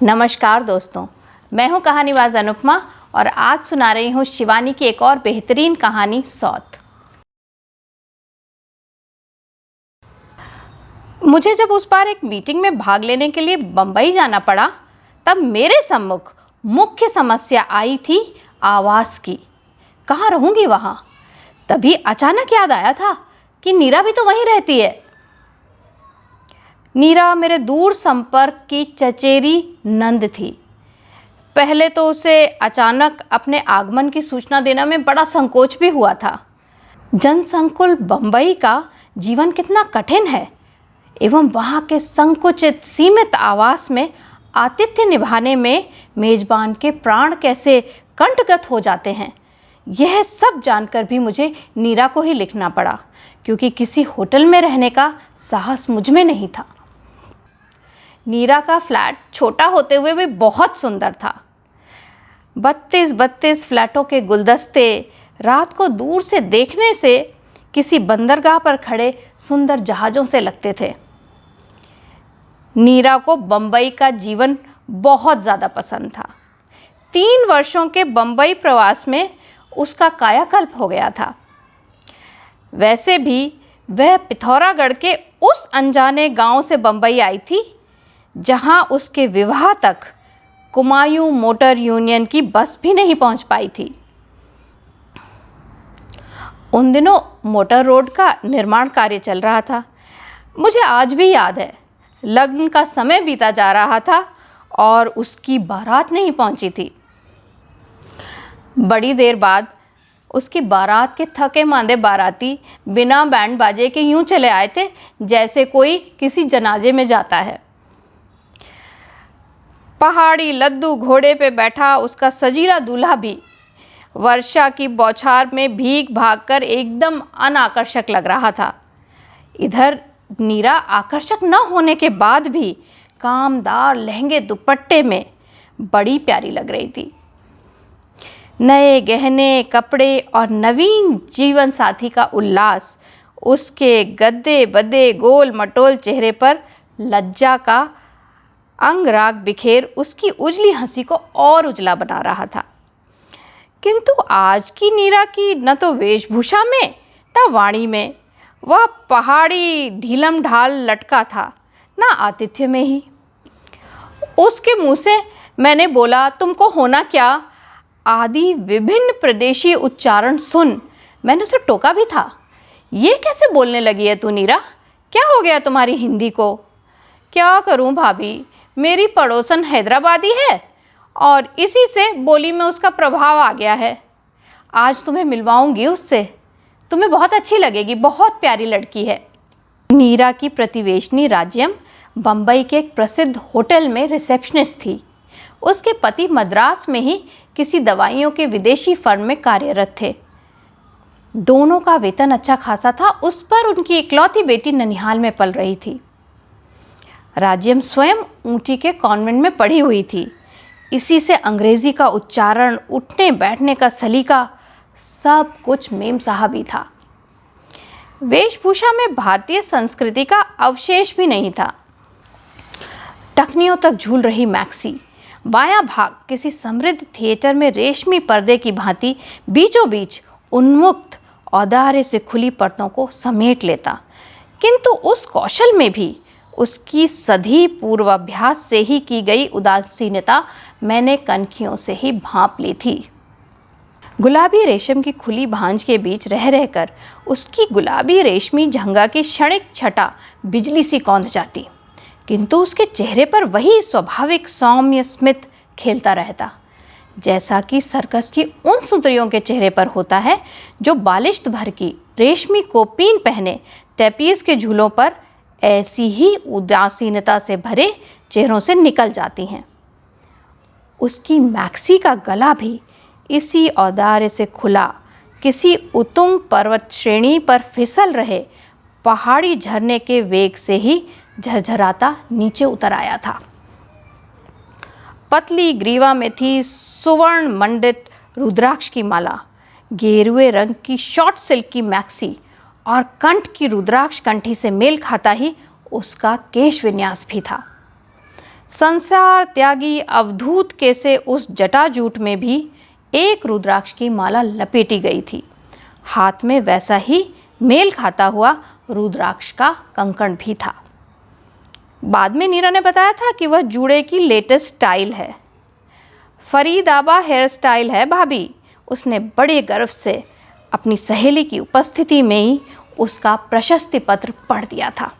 नमस्कार दोस्तों, मैं हूं कहानीबाज अनुपमा और आज सुना रही हूं शिवानी की एक और बेहतरीन कहानी सौत। मुझे जब उस बार एक मीटिंग में भाग लेने के लिए बंबई जाना पड़ा, तब मेरे सम्मुख मुख्य समस्या आई थी आवास की। कहाँ रहूंगी वहाँ? तभी अचानक याद आया था कि नीरा भी तो वहीं रहती है। नीरा मेरे दूर संपर्क की चचेरी नंद थी। पहले तो उसे अचानक अपने आगमन की सूचना देने में बड़ा संकोच भी हुआ था। जनसंकुल बंबई का जीवन कितना कठिन है एवं वहाँ के संकुचित सीमित आवास में आतिथ्य निभाने में मेजबान के प्राण कैसे कंठगत हो जाते हैं, यह सब जानकर भी मुझे नीरा को ही लिखना पड़ा, क्योंकि किसी होटल में रहने का साहस मुझ में नहीं था। नीरा का फ्लैट छोटा होते हुए भी बहुत सुंदर था। 32 फ्लैटों के गुलदस्ते रात को दूर से देखने से किसी बंदरगाह पर खड़े सुंदर जहाज़ों से लगते थे। नीरा को बंबई का जीवन बहुत ज़्यादा पसंद था। 3 वर्षों के बंबई प्रवास में उसका कायाकल्प हो गया था। वैसे भी वह पिथौरागढ़ के उस अनजाने गांव से बंबई आई थी जहां उसके विवाह तक कुमायूं मोटर यूनियन की बस भी नहीं पहुंच पाई थी। उन दिनों मोटर रोड का निर्माण कार्य चल रहा था। मुझे आज भी याद है, लग्न का समय बीता जा रहा था और उसकी बारात नहीं पहुंची थी। बड़ी देर बाद उसकी बारात के थके मांदे बाराती बिना बैंड बाजे के यूं चले आए थे जैसे कोई किसी जनाजे में जाता है। पहाड़ी लद्दू घोड़े पे बैठा उसका सजीला दूल्हा भी वर्षा की बौछार में भीग भागकर एकदम अनाकर्षक लग रहा था। इधर नीरा आकर्षक न होने के बाद भी कामदार लहंगे दुपट्टे में बड़ी प्यारी लग रही थी। नए गहने कपड़े और नवीन जीवन साथी का उल्लास उसके गद्दे बद्दे गोल मटोल चेहरे पर लज्जा का अंग राग बिखेर उसकी उजली हंसी को और उजला बना रहा था। किंतु आज की नीरा की न तो वेशभूषा में न वाणी में वह पहाड़ी ढीलम ढाल लटका था, न आतिथ्य में ही। उसके मुंह से मैंने बोला, तुमको होना क्या आदि विभिन्न प्रदेशी उच्चारण सुन मैंने उसे टोका भी था। ये कैसे बोलने लगी है तू नीरा? क्या हो गया तुम्हारी हिंदी को? क्या करूं भाभी, मेरी पड़ोसन हैदराबादी है और इसी से बोली में उसका प्रभाव आ गया है। आज तुम्हें मिलवाऊंगी उससे, तुम्हें बहुत अच्छी लगेगी, बहुत प्यारी लड़की है। नीरा की प्रतिवेशनी राज्यम बंबई के एक प्रसिद्ध होटल में रिसेप्शनिस्ट थी। उसके पति मद्रास में ही किसी दवाइयों के विदेशी फर्म में कार्यरत थे। दोनों का वेतन अच्छा खासा था। उस पर उनकी इकलौती बेटी ननिहाल में पल रही थी। राज्यम स्वयं ऊटी के कॉन्वेंट में पढ़ी हुई थी। इसी से अंग्रेजी का उच्चारण, उठने बैठने का सलीका, सब कुछ मेम साहब था। वेशभूषा में भारतीय संस्कृति का अवशेष भी नहीं था। टखनियों तक झूल रही मैक्सी, बायां भाग किसी समृद्ध थिएटर में रेशमी पर्दे की भांति बीचों बीच उन्मुक्त औदार्य से खुली परतों को समेट लेता। किंतु उस कौशल में भी उसकी सधी पूर्वाभ्यास से ही की गई उदासीनता मैंने कनखियों से ही भांप ली थी। गुलाबी रेशम की खुली भांज के बीच रह रहकर उसकी गुलाबी रेशमी झंगा की क्षणिक छटा बिजली सी कौंध जाती, किंतु उसके चेहरे पर वही स्वाभाविक सौम्य स्मित खेलता रहता, जैसा कि सर्कस की उन सुंदरियों के चेहरे पर होता है जो बालिश्त भर की रेशमी कोपीन पहने टैपीज के झूलों पर ऐसी ही उदासीनता से भरे चेहरों से निकल जाती हैं। उसकी मैक्सी का गला भी इसी औदार्य से खुला किसी उतुंग पर्वत श्रेणी पर फिसल रहे पहाड़ी झरने के वेग से ही झरझराता नीचे उतर आया था। पतली ग्रीवा में थी सुवर्ण मंडित रुद्राक्ष की माला, गेरुए रंग की शॉर्ट सिल्क की मैक्सी और कंठ की रुद्राक्ष कंठी से मेल खाता ही उसका केश विन्यास भी था। संसार त्यागी अवधूत के से उस जटाजूट में भी एक रुद्राक्ष की माला लपेटी गई थी। हाथ में वैसा ही मेल खाता हुआ रुद्राक्ष का कंकण भी था। बाद में नीरा ने बताया था कि वह जूड़े की लेटेस्ट स्टाइल है, फरीदाबा हेयर स्टाइल है भाभी। उसने बड़े गर्व से अपनी सहेली की उपस्थिति में ही उसका प्रशस्ति पत्र पढ़ दिया था।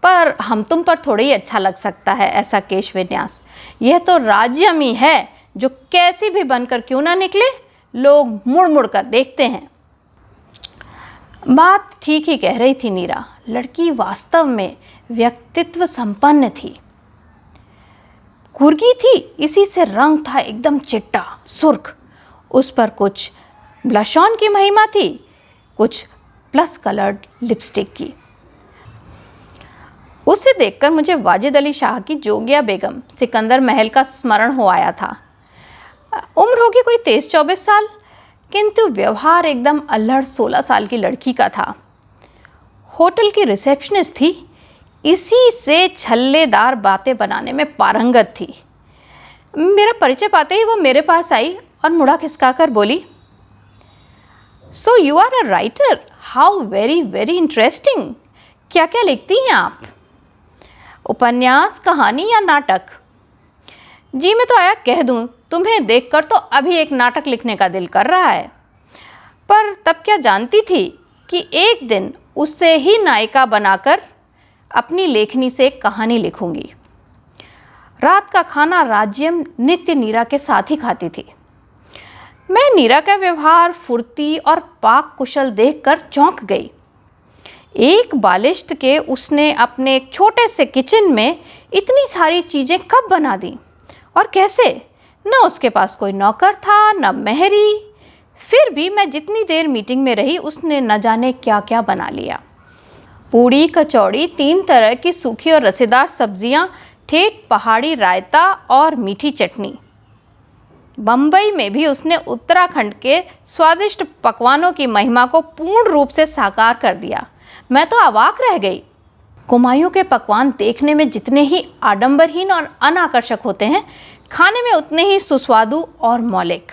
पर हम तुम पर थोड़ा ही अच्छा लग सकता है ऐसा केश विन्यास। यह तो राज्यम ही है जो कैसी भी बनकर क्यों ना निकले, लोग मुड़ मुड़ कर देखते हैं। बात ठीक ही कह रही थी नीरा। लड़की वास्तव में व्यक्तित्व संपन्न थी। कुर्गी थी, इसी से रंग था एकदम चिट्टा सुर्ख। उस पर कुछ ब्लश ऑन की महिमा थी, कुछ प्लस कलर्ड लिपस्टिक की। उसे देखकर मुझे वाजिद अली शाह की जोगिया बेगम सिकंदर महल का स्मरण हो आया था। उम्र होगी कोई 23-24 साल, किंतु व्यवहार एकदम अल्हड़ 16 साल की लड़की का था। होटल की रिसेप्शनिस्ट थी, इसी से छल्लेदार बातें बनाने में पारंगत थी। मेरा परिचय पाते ही वो मेरे पास आई और मुड़ा खिसकाकर बोली, so you are a writer, how very very interesting. क्या क्या लिखती हैं आप? उपन्यास, कहानी या नाटक? जी मैं तो आया कह दूं, तुम्हें देखकर तो अभी एक नाटक लिखने का दिल कर रहा है। पर तब क्या जानती थी कि एक दिन उससे ही नायिका बनाकर अपनी लेखनी से एक कहानी लिखूंगी। रात का खाना राज्यम नित्य नीरा के साथ ही खाती थी। मैं नीरा का व्यवहार, फुर्ती और पाक कुशल देखकर चौंक गई। एक बालिश्त के उसने अपने एक छोटे से किचन में इतनी सारी चीज़ें कब बना दी और कैसे? न उसके पास कोई नौकर था, न मेहरी। फिर भी मैं जितनी देर मीटिंग में रही उसने न जाने क्या क्या बना लिया। पूड़ी, कचौड़ी, 3 तरह की सूखी और रसेदार सब्जियां, ठेठ पहाड़ी रायता और मीठी चटनी। बम्बई में भी उसने उत्तराखंड के स्वादिष्ट पकवानों की महिमा को पूर्ण रूप से साकार कर दिया। मैं तो अवाक रह गई। कुमायूं के पकवान देखने में जितने ही आडंबरहीन और अनाकर्षक होते हैं, खाने में उतने ही सुस्वादु और मौलिक।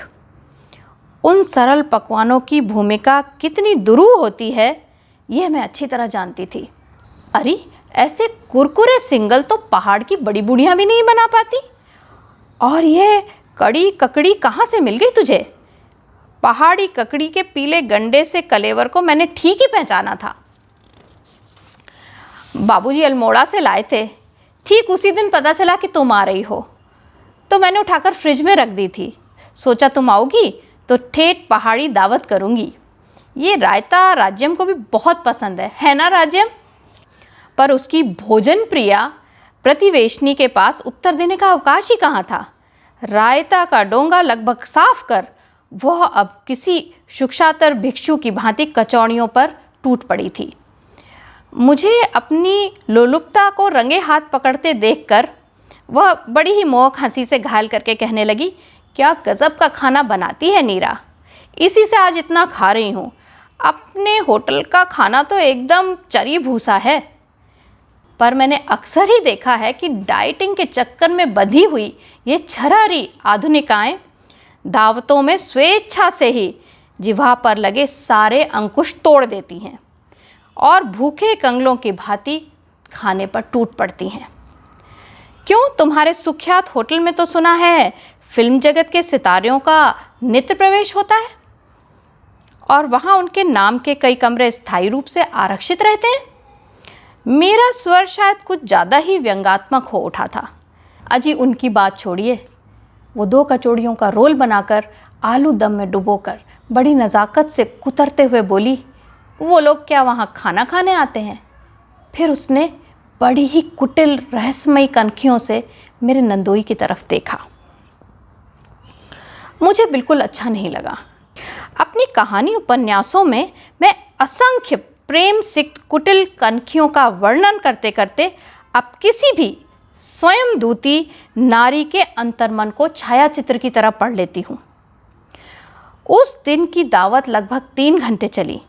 उन सरल पकवानों की भूमिका कितनी दुरूह होती है, यह मैं अच्छी तरह जानती थी। अरे ऐसे कुरकुरे सिंगल तो पहाड़ की बड़ी बूढ़ियाँ भी नहीं बना पाती। और यह कड़ी ककड़ी कहाँ से मिल गई तुझे? पहाड़ी ककड़ी के पीले गंडे से कलेवर को मैंने ठीक ही पहचाना था। बाबूजी अल्मोड़ा से लाए थे। ठीक उसी दिन पता चला कि तुम आ रही हो, तो मैंने उठाकर फ्रिज में रख दी थी। सोचा तुम आओगी तो ठेठ पहाड़ी दावत करूँगी। ये रायता राज्यम को भी बहुत पसंद है ना राज्यम? पर उसकी भोजन प्रिया प्रतिवेशनी के पास उत्तर देने का अवकाश ही कहाँ था। रायता का डोंगा लगभग साफ कर वह अब किसी शुक्षातर भिक्षु की भांति कचौड़ियों पर टूट पड़ी थी। मुझे अपनी लोलुपता को रंगे हाथ पकड़ते देखकर वह बड़ी ही मोहक हंसी से घायल करके कहने लगी, क्या गजब का खाना बनाती है नीरा, इसी से आज इतना खा रही हूँ। अपने होटल का खाना तो एकदम चरी भूसा है। पर मैंने अक्सर ही देखा है कि डाइटिंग के चक्कर में बंधी हुई ये छरारी आधुनिकाएं दावतों में स्वेच्छा से ही जिह्वा पर लगे सारे अंकुश तोड़ देती हैं और भूखे कंगलों की भांति खाने पर टूट पड़ती हैं। क्यों, तुम्हारे सुख्यात होटल में तो सुना है फिल्म जगत के सितारों का नित्य प्रवेश होता है और वहाँ उनके नाम के कई कमरे स्थायी रूप से आरक्षित रहते हैं। मेरा स्वर शायद कुछ ज़्यादा ही व्यंग्यात्मक हो उठा था। अजी उनकी बात छोड़िए। वो 2 कचौड़ियों का रोल बनाकर आलू दम में डुबोकर बड़ी नज़ाकत से कुतरते हुए बोली, वो लोग क्या वहाँ खाना खाने आते हैं? फिर उसने बड़ी ही कुटिल रहस्यमयी कनखियों से मेरे नंदोई की तरफ देखा। मुझे बिल्कुल अच्छा नहीं लगा। अपनी कहानी उपन्यासों में मैं असंख्य प्रेम सिक्त कुटिल कनखियों का वर्णन करते करते अब किसी भी स्वयं दूती नारी के अंतर्मन को छायाचित्र की तरह पढ़ लेती हूँ। उस दिन की दावत लगभग 3 घंटे चली।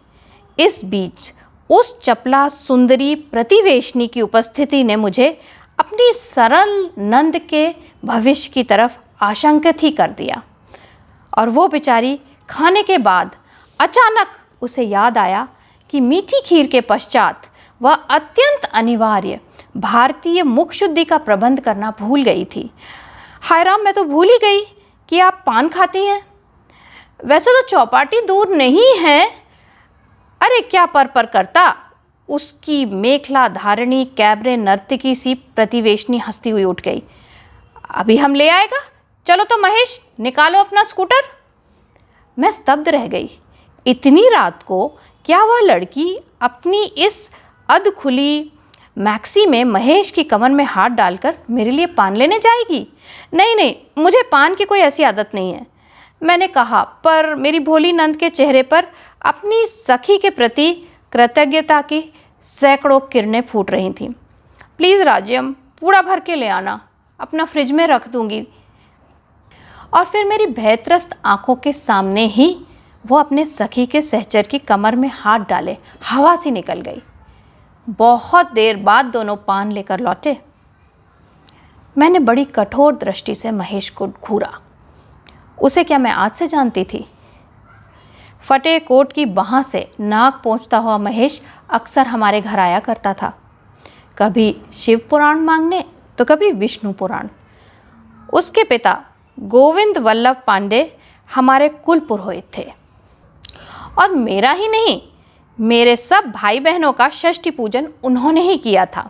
इस बीच उस चपला सुंदरी प्रतिवेशनी की उपस्थिति ने मुझे अपनी सरल नंद के भविष्य की तरफ आशंकित ही कर दिया। और वो बेचारी खाने के बाद अचानक उसे याद आया कि मीठी खीर के पश्चात वह अत्यंत अनिवार्य भारतीय मुख शुद्धि का प्रबंध करना भूल गई थी। हाय राम, मैं तो भूल ही गई कि आप पान खाती हैं। वैसे तो चौपाटी दूर नहीं है। अरे क्या पर करता, उसकी मेखला धारणी कैबरे नर्तकी सी प्रतिवेशनी हंसती हुई उठ गई। अभी हम ले आएगा, चलो तो महेश निकालो अपना स्कूटर। मैं स्तब्ध रह गई। इतनी रात को क्या वह लड़की अपनी इस अधखुली मैक्सी में महेश की कमर में हाथ डालकर मेरे लिए पान लेने जाएगी? नहीं नहीं, मुझे पान की कोई ऐसी आदत नहीं है, मैंने कहा। पर मेरी भोली नंद के चेहरे पर अपनी सखी के प्रति कृतज्ञता की सैकड़ों किरणें फूट रही थीं। प्लीज़ राज्यम, पूरा भर के ले आना, अपना फ्रिज में रख दूंगी। और फिर मेरी भयत्रस्त आंखों के सामने ही वो अपने सखी के सहचर की कमर में हाथ डाले हवा सी निकल गई। बहुत देर बाद दोनों पान लेकर लौटे। मैंने बड़ी कठोर दृष्टि से महेश को घूरा। उसे क्या मैं आज से जानती थी? फटे कोट की बाह से नाक पोंछता हुआ महेश अक्सर हमारे घर आया करता था, कभी शिव पुराण मांगने तो कभी विष्णु पुराण। उसके पिता गोविंद वल्लभ पांडे हमारे कुल पुरोहित थे, और मेरा ही नहीं, मेरे सब भाई बहनों का षष्ठी पूजन उन्होंने ही किया था।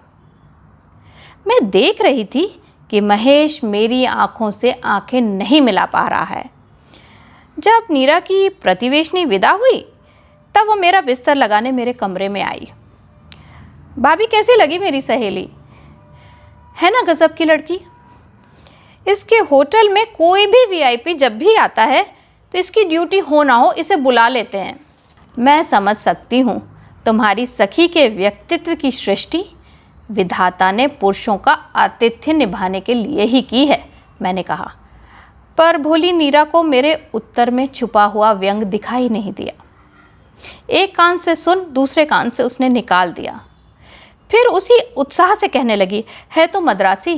मैं देख रही थी कि महेश मेरी आंखों से आंखें नहीं मिला पा रहा है। जब नीरा की प्रतिवेशनी विदा हुई तब वो मेरा बिस्तर लगाने मेरे कमरे में आई। भाभी, कैसी लगी मेरी सहेली? है ना गजब की लड़की? इसके होटल में कोई भी वीआईपी जब भी आता है तो इसकी ड्यूटी हो ना हो इसे बुला लेते हैं। मैं समझ सकती हूँ तुम्हारी सखी के व्यक्तित्व की सृष्टि विधाता ने पुरुषों का आतिथ्य निभाने के लिए ही की है, मैंने कहा। पर भोली नीरा को मेरे उत्तर में छुपा हुआ व्यंग दिखाई नहीं दिया। एक कान से सुन दूसरे कान से उसने निकाल दिया। फिर उसी उत्साह से कहने लगी, है तो मद्रासी,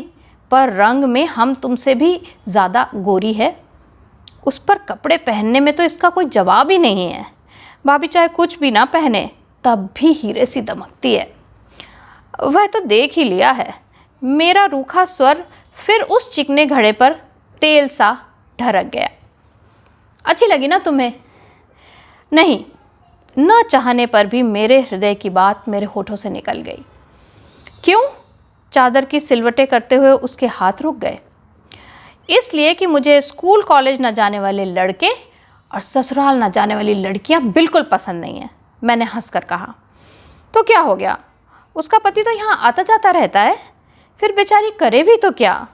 पर रंग में हम तुमसे भी ज़्यादा गोरी है। उस पर कपड़े पहनने में तो इसका कोई जवाब ही नहीं है। भाभी चाहे कुछ भी ना पहने तब भी हीरे सी दमकती है। वह तो देख ही लिया है। मेरा रूखा स्वर फिर उस चिकने घड़े पर तेल सा ढरक गया। अच्छी लगी ना तुम्हें? नहीं, न चाहने पर भी मेरे हृदय की बात मेरे होठों से निकल गई। क्यों? चादर की सिलवटें करते हुए उसके हाथ रुक गए। इसलिए कि मुझे स्कूल कॉलेज न जाने वाले लड़के और ससुराल न जाने वाली लड़कियां बिल्कुल पसंद नहीं हैं, मैंने हंसकर कहा। तो क्या हो गया? उसका पति तो यहाँ आता जाता रहता है, फिर बेचारी करे भी तो क्या?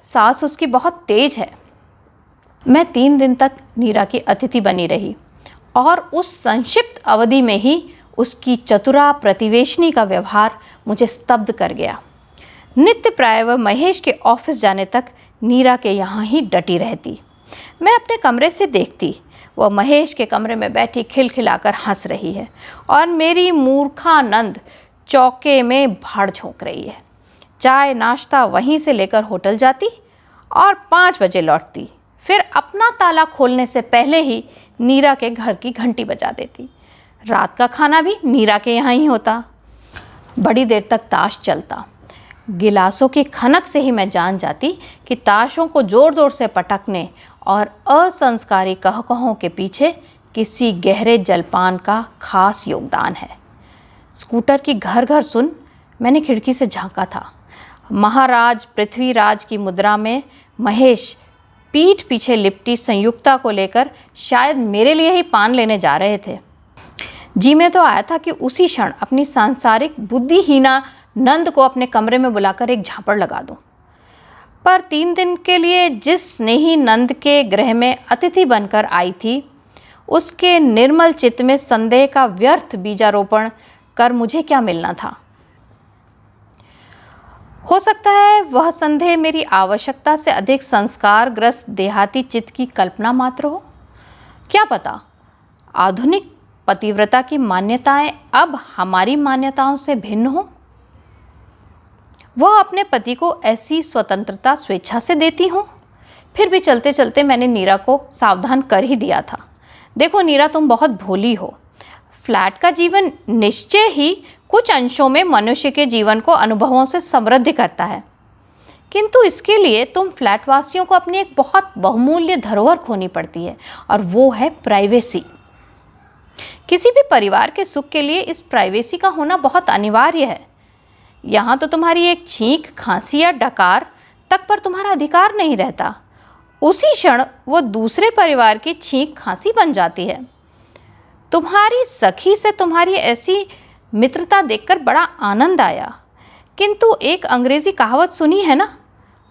सास उसकी बहुत तेज है। मैं 3 दिन तक नीरा की अतिथि बनी रही और उस संक्षिप्त अवधि में ही उसकी चतुरा प्रतिवेशनी का व्यवहार मुझे स्तब्ध कर गया। नित्य प्राय वह महेश के ऑफिस जाने तक नीरा के यहाँ ही डटी रहती। मैं अपने कमरे से देखती, वह महेश के कमरे में बैठी खिलखिलाकर हंस रही है और मेरी मूर्खानंद चौके में भाड़ झोंक रही है। चाय नाश्ता वहीं से लेकर होटल जाती और 5 बजे लौटती। फिर अपना ताला खोलने से पहले ही नीरा के घर की घंटी बजा देती। रात का खाना भी नीरा के यहाँ ही होता। बड़ी देर तक ताश चलता। गिलासों की खनक से ही मैं जान जाती कि ताशों को ज़ोर ज़ोर से पटकने और असंस्कारी कहकहों के पीछे किसी गहरे जलपान का खास योगदान है। स्कूटर की घर घर सुन मैंने खिड़की से झांका था। महाराज पृथ्वीराज की मुद्रा में महेश पीठ पीछे लिपटी संयुक्ता को लेकर शायद मेरे लिए ही पान लेने जा रहे थे। जी में तो आया था कि उसी क्षण अपनी सांसारिक बुद्धिहीना नंद को अपने कमरे में बुलाकर एक झापड़ लगा दूं। पर 3 दिन के लिए जिस स्नेही नंद के गृह में अतिथि बनकर आई थी, उसके निर्मल चित्त में संदेह का व्यर्थ बीजारोपण कर मुझे क्या मिलना था? हो सकता है वह संदेह मेरी आवश्यकता से अधिक संस्कारग्रस्त देहाती चित्त की कल्पना मात्र हो। क्या पता आधुनिक पतिव्रता की मान्यताएं अब हमारी मान्यताओं से भिन्न हो। वह अपने पति को ऐसी स्वतंत्रता स्वेच्छा से देती हों। फिर भी चलते चलते मैंने नीरा को सावधान कर ही दिया था। देखो नीरा, तुम बहुत भोली हो। फ्लैट का जीवन निश्चय ही कुछ अंशों में मनुष्य के जीवन को अनुभवों से समृद्ध करता है, किंतु इसके लिए तुम फ्लैट वासियों को अपनी एक बहुत बहुमूल्य धरोहर खोनी पड़ती है, और वो है प्राइवेसी। किसी भी परिवार के सुख के लिए इस प्राइवेसी का होना बहुत अनिवार्य है। यहाँ तो तुम्हारी एक छींक, खांसी या डकार तक पर तुम्हारा अधिकार नहीं रहता। उसी क्षण वो दूसरे परिवार की छींक खांसी बन जाती है। तुम्हारी सखी से तुम्हारी ऐसी मित्रता देखकर बड़ा आनंद आया, किंतु एक अंग्रेजी कहावत सुनी है ना,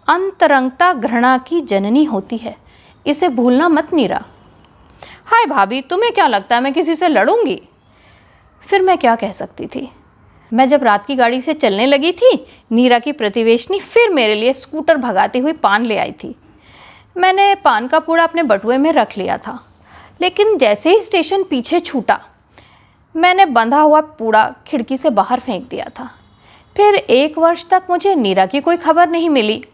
अंतरंगता घृणा की जननी होती है। इसे भूलना मत नीरा। हाय भाभी, तुम्हें क्या लगता है मैं किसी से लड़ूंगी? फिर मैं क्या कह सकती थी। मैं जब रात की गाड़ी से चलने लगी थी, नीरा की प्रतिवेशनी फिर मेरे लिए स्कूटर भगाती हुई पान ले आई थी। मैंने पान का पूड़ा अपने बटुए में रख लिया था, लेकिन जैसे ही स्टेशन पीछे छूटा, मैंने बंधा हुआ पूड़ा खिड़की से बाहर फेंक दिया था। फिर 1 वर्ष तक मुझे नीरा की कोई खबर नहीं मिली।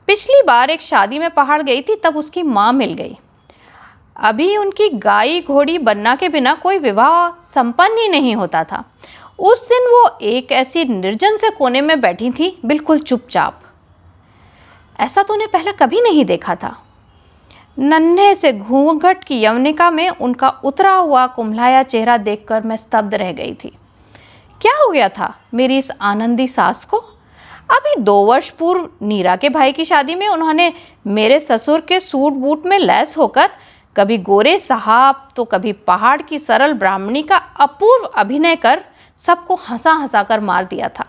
पिछली बार एक शादी में पहाड़ गई थी, तब उसकी माँ मिल गई। अभी उनकी गाय घोड़ी बनना के बिना कोई विवाह संपन्न ही नहीं होता था। उस दिन वो एक ऐसी निर्जन से कोने में बैठी थी, बिल्कुल चुपचाप। ऐसा तो उन्हें पहले कभी नहीं देखा था। नन्हे से घूंघट की यवनिका में उनका उतरा हुआ कुम्हलाया चेहरा देखकर मैं स्तब्ध रह गई थी। क्या हो गया था मेरी इस आनंदी सास को? अभी 2 वर्ष पूर्व नीरा के भाई की शादी में उन्होंने मेरे ससुर के सूट बूट में लैस होकर कभी गोरे साहब तो कभी पहाड़ की सरल ब्राह्मणी का अपूर्व अभिनय कर सबको हंसा हंसा कर मार दिया था।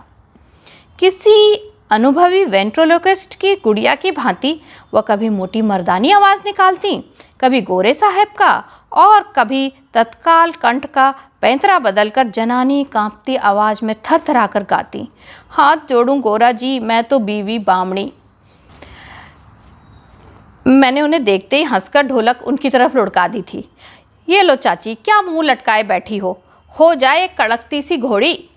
किसी अनुभवी वेंट्रोलोकिस्ट की गुड़िया की भांति वह कभी मोटी मर्दानी आवाज़ निकालती, कभी गोरे साहब का, और कभी तत्काल कंठ का पैंतरा बदलकर जनानी कांपती आवाज़ में थरथरा कर गाती, हाथ जोड़ूं गोरा जी, मैं तो बीवी बामणी। मैंने उन्हें देखते ही हंसकर ढोलक उनकी तरफ लुढ़का दी थी। ये लो चाची, क्या मुंह लटकाए बैठी हो जाए एक कड़कती सी घोड़ी।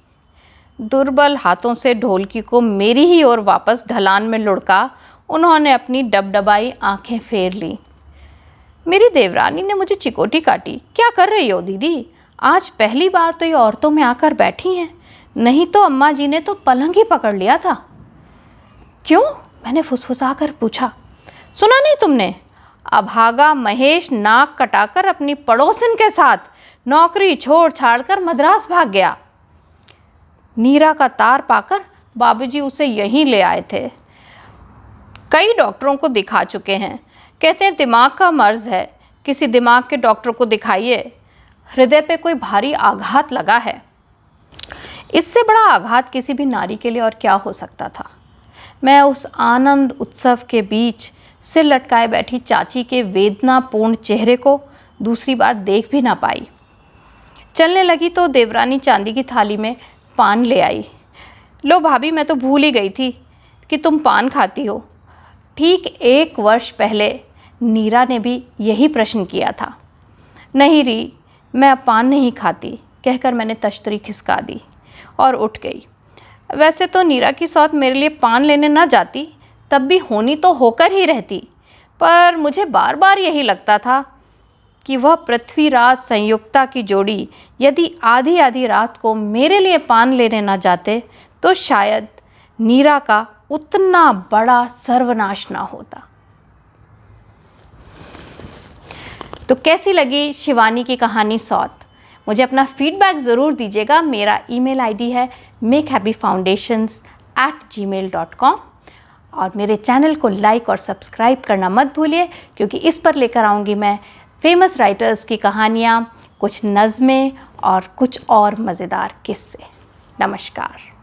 दुर्बल हाथों से ढोलकी को मेरी ही ओर वापस ढलान में लुढ़का उन्होंने अपनी डबडबाई आंखें फेर ली। मेरी देवरानी ने मुझे चिकोटी काटी। क्या कर रही हो दीदी? आज पहली बार तो ये औरतों में आकर बैठी हैं, नहीं तो अम्मा जी ने तो पलंग ही पकड़ लिया था। क्यों? मैंने फुसफुसाकर पूछा। सुना नहीं तुमने? अभागा महेश नाक कटाकर अपनी पड़ोसिन के साथ नौकरी छोड़ छाड़ कर मद्रास भाग गया। नीरा का तार पाकर बाबूजी उसे यहीं ले आए थे। कई डॉक्टरों को दिखा चुके हैं, कहते हैं दिमाग का मर्ज है। किसी दिमाग के डॉक्टर को दिखाइए। हृदय पे कोई भारी आघात लगा है। इससे बड़ा आघात किसी भी नारी के लिए और क्या हो सकता था। मैं उस आनंद उत्सव के बीच सिर लटकाए बैठी चाची के वेदनापूर्ण चेहरे को दूसरी बार देख भी ना पाई। चलने लगी तो देवरानी चांदी की थाली में पान ले आई। लो भाभी, मैं तो भूल ही गई थी कि तुम पान खाती हो। ठीक 1 वर्ष पहले नीरा ने भी यही प्रश्न किया था। नहीं री, मैं अब पान नहीं खाती, कहकर मैंने तश्तरी खिसका दी और उठ गई। वैसे तो नीरा की सौत मेरे लिए पान लेने न जाती, तब भी होनी तो होकर ही रहती, पर मुझे बार बार यही लगता था कि वह पृथ्वीराज संयुक्ता की जोड़ी यदि आधी आधी रात को मेरे लिए पान लेने ना जाते तो शायद नीरा का उतना बड़ा सर्वनाश ना होता। तो कैसी लगी शिवानी की कहानी सौत? मुझे अपना फीडबैक ज़रूर दीजिएगा। मेरा ईमेल आईडी है makehappyfoundations@gmail.com और मेरे चैनल को लाइक और सब्सक्राइब करना मत भूलिए, क्योंकि इस पर लेकर आऊँगी मैं फेमस राइटर्स की कहानियाँ, कुछ नज़में और कुछ और मज़ेदार किस्से। नमस्कार।